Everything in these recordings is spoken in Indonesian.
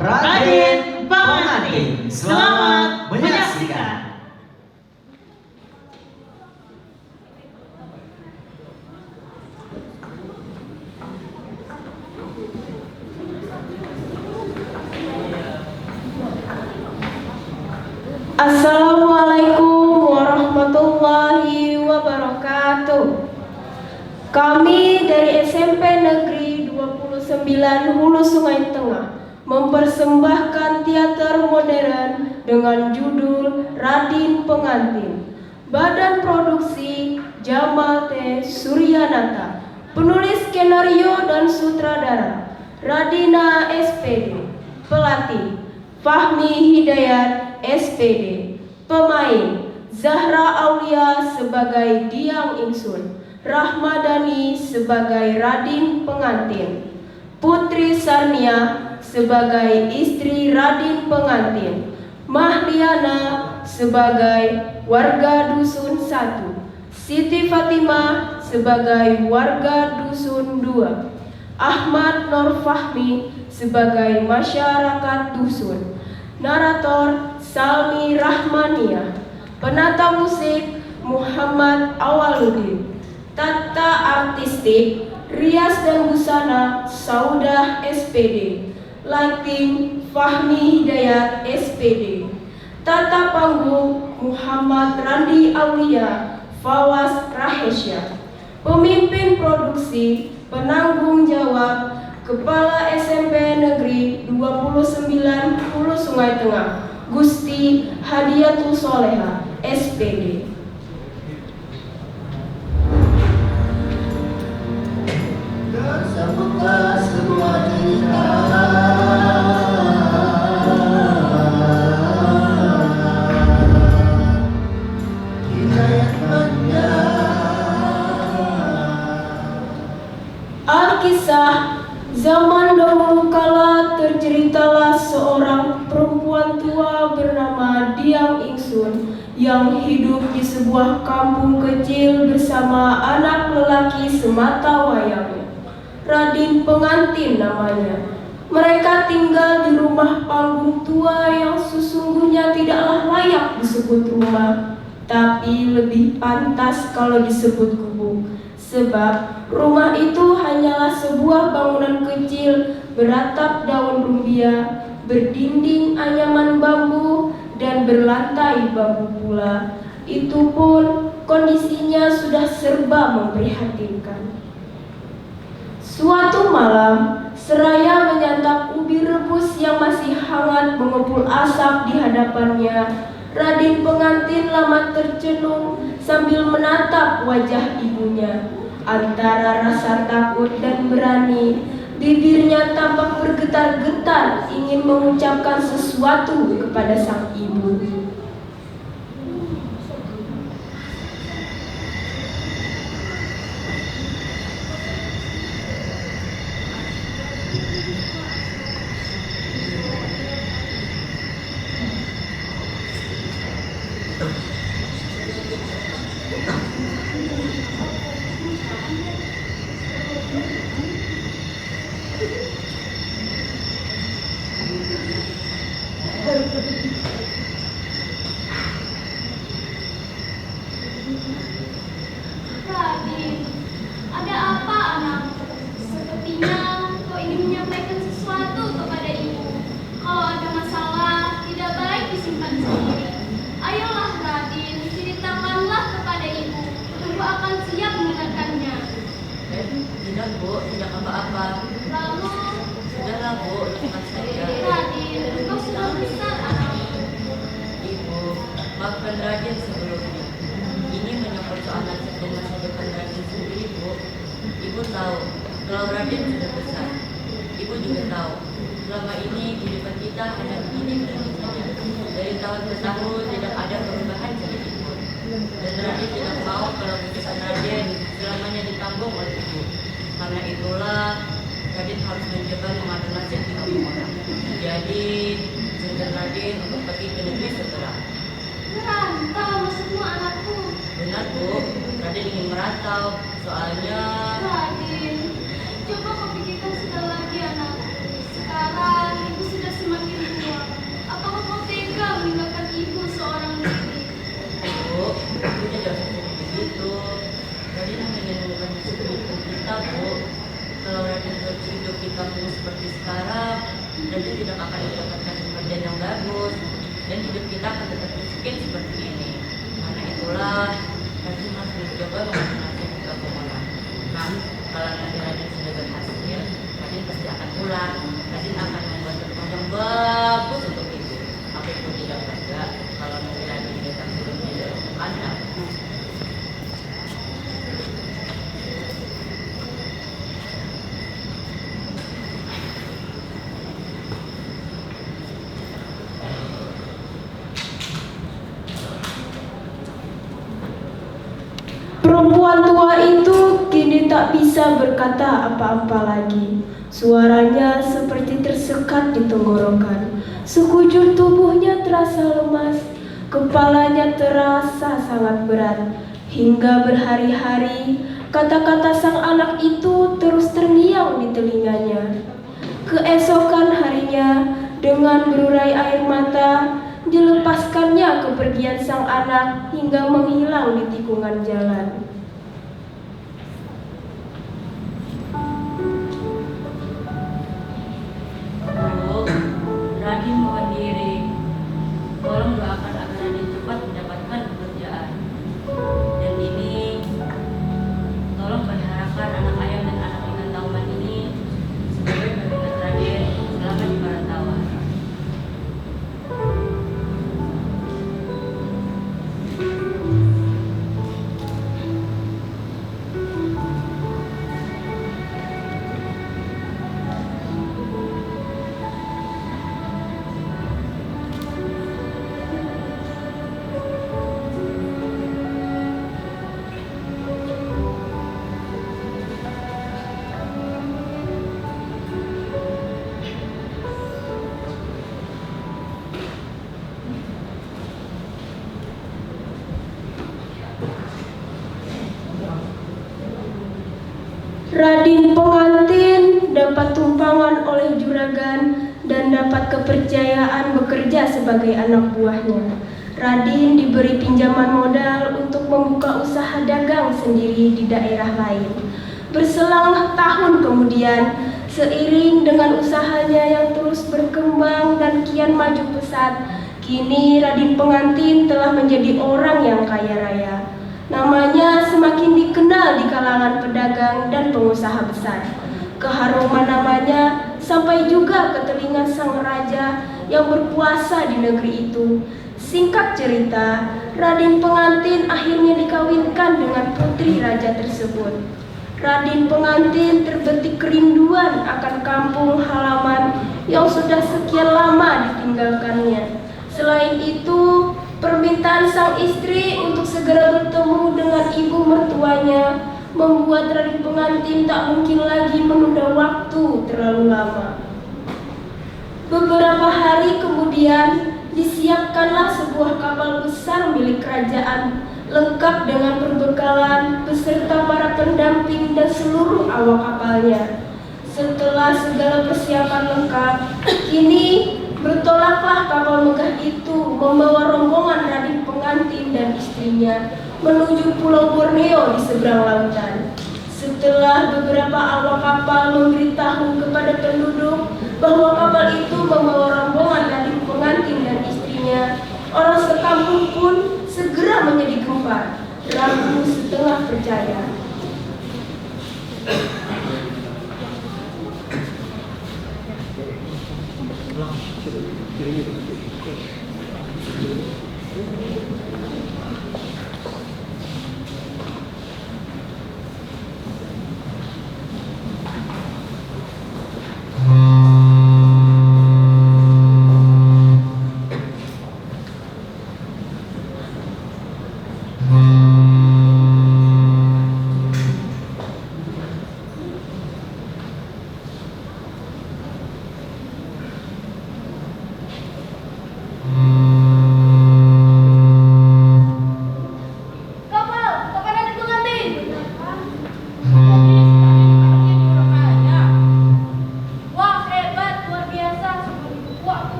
Raden Pengantin. Selamat menyaksikan. Assalamualaikum warahmatullahi wabarakatuh. Kami dari SMP Negeri 29 Hulu Sungai Tengah mempersembahkan teater modern dengan judul Raden Pengantin. Badan produksi Jamal T. Suryanata. Penulis skenario dan sutradara Radina SPD. Pelatih Fahmi Hidayat SPD. Pemain Zahra Aulia sebagai Diang Ingsun, Rahmadani sebagai Raden Pengantin, Putri Sarnia sebagai istri Raden Pengantin, Mahliana sebagai warga Dusun 1, Siti Fatimah sebagai warga Dusun 2, Ahmad Nur Fahmi sebagai masyarakat dusun. Narator Salmi Rahmaniah. Penata musik Muhammad Awaludin. Tata artistik Rias dan Busana Saudah SPD. Lighting Fahmi Hidayat SPD. Tata panggung Muhammad Randi Aulia Fawas Rahesya. Pemimpin produksi penanggung jawab Kepala SMP Negeri 29 Hulu Sungai Tengah Gusti Hadiatul Soleha SPD. Tersebutlah sebuah cerita hidayat benda. Alkisah zaman dahulu kala terceritalah seorang perempuan tua bernama Diang Ingsun yang hidup di sebuah kampung kecil bersama anak lelaki semata wayangnya. Raden Pengantin namanya. Mereka tinggal di rumah panggung tua yang sesungguhnya tidaklah layak disebut rumah, tapi lebih pantas kalau disebut gubuk. Sebab rumah itu hanyalah sebuah bangunan kecil beratap daun rumbia, berdinding anyaman bambu, dan berlantai bambu pula. Itu pun kondisinya sudah serba memprihatinkan. Suatu malam, seraya menyantap ubi rebus yang masih hangat mengepul asap di hadapannya, Raden Pengantin lama tercenung sambil menatap wajah ibunya. Antara rasa takut dan berani, bibirnya tampak bergetar-getar ingin mengucapkan sesuatu kepada sang ibu. Raden, ada apa anakku? Sepertinya kau ingin menyampaikan sesuatu kepada ibu. Kalau ada masalah, tidak baik disimpan sendiri. Ayolah Raden, ceritakanlah kepada ibu. Ibu akan siap mendengarkannya. Tidak Bu, tidak apa-apa. Lalu, Sudahlah Bu, lepas saja. Raden, kau sudah besar anakku. Ibu, maafkan Raden sebelumnya. Ini menyangkut soal nasib dan masa depan Raden sendiri Bu. Ibu tahu kalau Raden sudah besar. Ibu juga tahu selama ini kehidupan kita hanya begini-begini saja. Dari tahun ke tahun tidak ada perubahan sedikit pun. Dan Raden tidak mau kalau keputusan Raden selamanya ditanggung oleh ibu. Karena itulah Raden harus mencoba mengatur nasib di kampung orang. Jadi izinkan Raden untuk pergi ke negeri seberang. Merantau maksudmu anakku? Benar Bu, Raden ingin merantau. Soalnya Raden, coba kau pikirkan sekali lagi anakku. Sekarang ibu sudah semakin Radin tidak akan mendapatkan pekerjaan yang bagus, dan hidup kita akan tetap miskin seperti ini. Karena itulah Radin harus mencoba mengasih ke orang. Nah, kalau nanti Radin sudah berhasil, Radin pasti akan pulang. Radin akan membuat rumah yang bagus untuk ibu. Aku pun tidak bangga kalau nanti Radin datang belum menjadi anak. Perempuan tua itu kini tak bisa berkata apa-apa lagi. Suaranya seperti tersekat di tenggorokan. Sekujur tubuhnya terasa lemas, kepalanya terasa sangat berat. Hingga berhari-hari, kata-kata sang anak itu terus terngiang di telinganya. Keesokan harinya, dengan berurai air mata, dilepaskannya kepergian sang anak hingga menghilang di tikungan jalan. Bu, Radin mohon diri. Tolong doakan agar Radin cepat mendapatkan pekerjaan. Dan ini, tolong berharapkan anak ayam dan anak ikan tauman ini sebagai pengingat Radin selama di perantauan. Radin pengantin dapat tumpangan oleh juragan dan dapat kepercayaan bekerja sebagai anak buahnya. Radin diberi pinjaman modal untuk membuka usaha dagang sendiri di daerah lain. Berselang tahun kemudian, seiring dengan usahanya yang terus berkembang dan kian maju pesat, kini Radin pengantin telah menjadi orang yang kaya raya. Namanya semakin dikenal di kalangan pedagang dan pengusaha besar. Keharuman namanya sampai juga ke telinga sang raja yang berkuasa di negeri itu. Singkat cerita, Radin pengantin akhirnya dikawinkan dengan putri raja tersebut. Radin pengantin terbetik kerinduan akan kampung halaman yang sudah sekian lama ditinggalkannya. Selain itu, permintaan sang istri untuk segera bertemu dengan ibu mertuanya membuat Radin pengantin tak mungkin lagi menunda waktu terlalu lama. Beberapa hari kemudian, disiapkanlah sebuah kapal besar milik kerajaan lengkap dengan perbekalan beserta para pendamping dan seluruh awak kapalnya. Setelah segala persiapan lengkap, kini bertolaklah kapal megah itu membawa rombongan Radin pengantin dan istrinya menuju Pulau Borneo di seberang lautan. Setelah beberapa awak kapal memberitahu kepada penduduk bahwa kapal itu membawa rombongan Radin pengantin dan istrinya, orang sekampung pun segera menjadi gempar, ragu setengah percaya.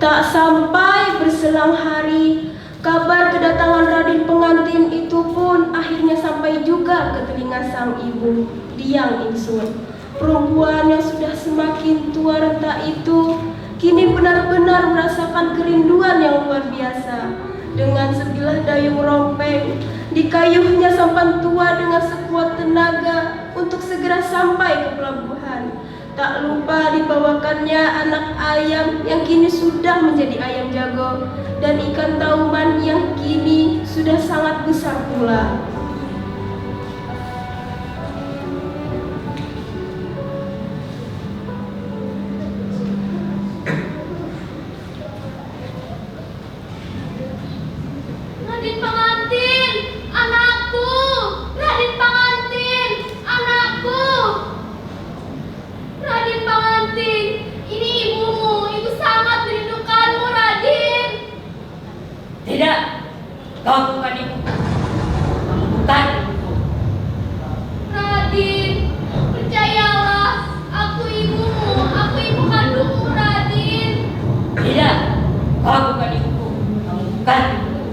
Tak sampai berselang hari, kabar kedatangan Raden pengantin itu pun akhirnya sampai juga ke telinga sang ibu, Diang Ingsun. Perempuan yang sudah semakin tua renta itu kini benar-benar merasakan kerinduan yang luar biasa. Dengan sebilah dayung rompeng, dikayuhnya sampan tua dengan sekuat tenaga untuk segera sampai ke pelabuhan. Tak lupa dibawakannya anak ayam yang kini sudah menjadi ayam jago, dan ikan tauman yang kini sudah sangat besar pula. Raden pengantin, anakku. Raden pengantin, anakku. Raden pengantin, ini ibumu. Ibu sangat merindukanmu, Raden. Tidak, kau bukan ibu. Kamu bukan ibuku. Raden, percayalah, aku ibumu. Aku ibu kandungmu, Raden. Tidak, kau bukan ibuku. Kamu bukan ibuku.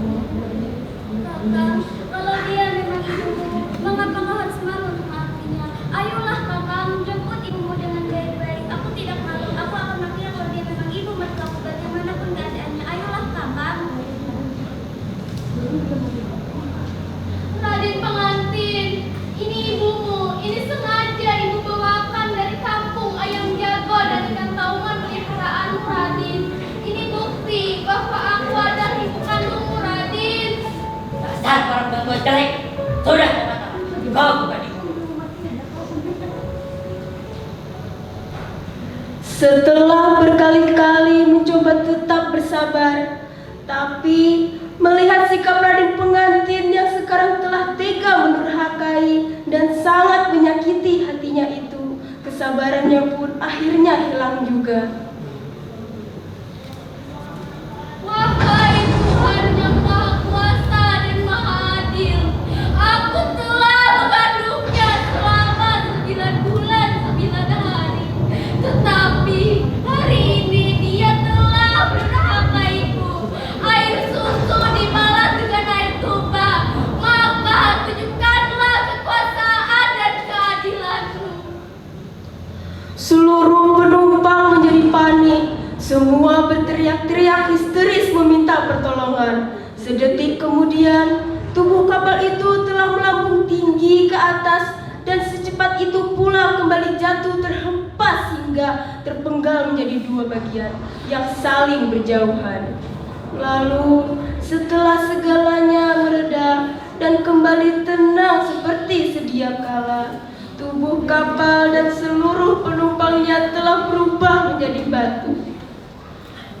Kakang, kalau dia memang ibumu, mengapa kau harus malu untuk mengakuinya? Ayolah kakang, jemput ibumu dengan baik-baik. Aku tidak malu, aku akan mengakuinya kalau dia memang ibu mertuaku bagaimanapun keadaannya. Ayolah kakang. Raden pengantin, ini ibumu. Ini sengaja ibu bawakan dari kampung ayam jago dan ikan tauman peliharaanmu, Raden. Ini bukti bahwa aku adalah ibu kandungmu, Raden. Dasar para tua jelek. Sudah katakan, kau bukan ibu. Setelah berkali-kali mencoba tetap bersabar, tapi melihat sikap Raden pengantin yang sekarang telah tega mendurhakai dan sangat menyakiti hatinya itu, kesabarannya pun akhirnya hilang juga. Wahai Tuhan yang Maha Kuasa dan Maha Adil, aku telah mengandungnya selama 9 bulan 9 hari. Tetapi hari ini dia telah mendurhakaiku. Air susu dibalas dengan air tuba. Maka tunjukkanlah kekuasaan dan keadilanmu. Seluruh penumpang menjadi panik. Semua berteriak-teriak histeris meminta pertolongan. Sedetik kemudian, tubuh kapal itu telah melambung tinggi ke atas dan secepat itu pula kembali jatuh terhempas hingga terpenggal menjadi dua bagian yang saling berjauhan. Lalu, setelah segalanya mereda dan kembali tenang seperti sedia kala, tubuh kapal dan seluruh penumpangnya telah berubah menjadi batu.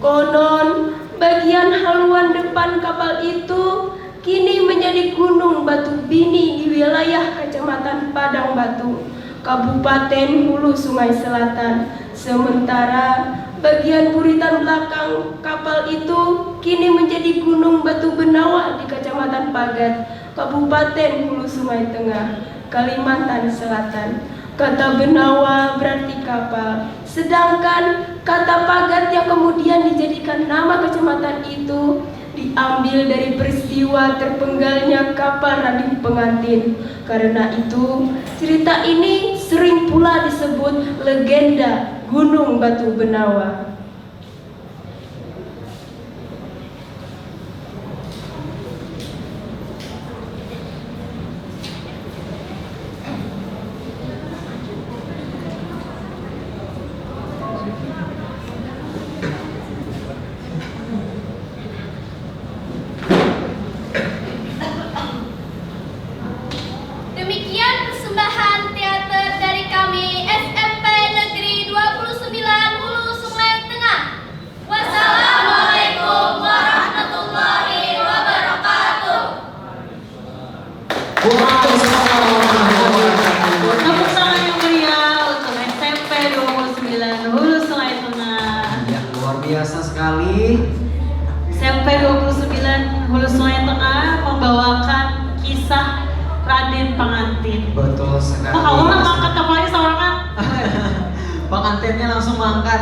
Konon, bagian haluan depan kapal itu kini menjadi gunung batu bini di wilayah Kecamatan Padang Batu, Kabupaten Hulu Sungai Selatan. Sementara bagian buritan belakang kapal itu kini menjadi gunung batu Benawa di Kecamatan Pagat, Kabupaten Hulu Sungai Tengah, Kalimantan Selatan. Kata Benawa berarti kapal, sedangkan kata Pagat yang kemudian dijadikan nama kecamatan itu diambil dari peristiwa terpenggalnya kapal Raden pengantin. Karena itu, cerita ini sering pula disebut legenda Gunung Batu Benawa. Demikian persembahan teater dari kami SMP Negeri 29 Hulu Sungai Tengah. Wassalamualaikum warahmatullahi wabarakatuh. Tepuk tangan yang meriah untuk SMP 29 Hulu Sungai Tengah. Ya, luar biasa sekali. SMP 29 Hulu Sungai Tengah membawakan kisah Raden pengantin. Betul sekali. Wah, kamu mah angkat kapalnya seorang kan? Pengantinnya langsung mangkat.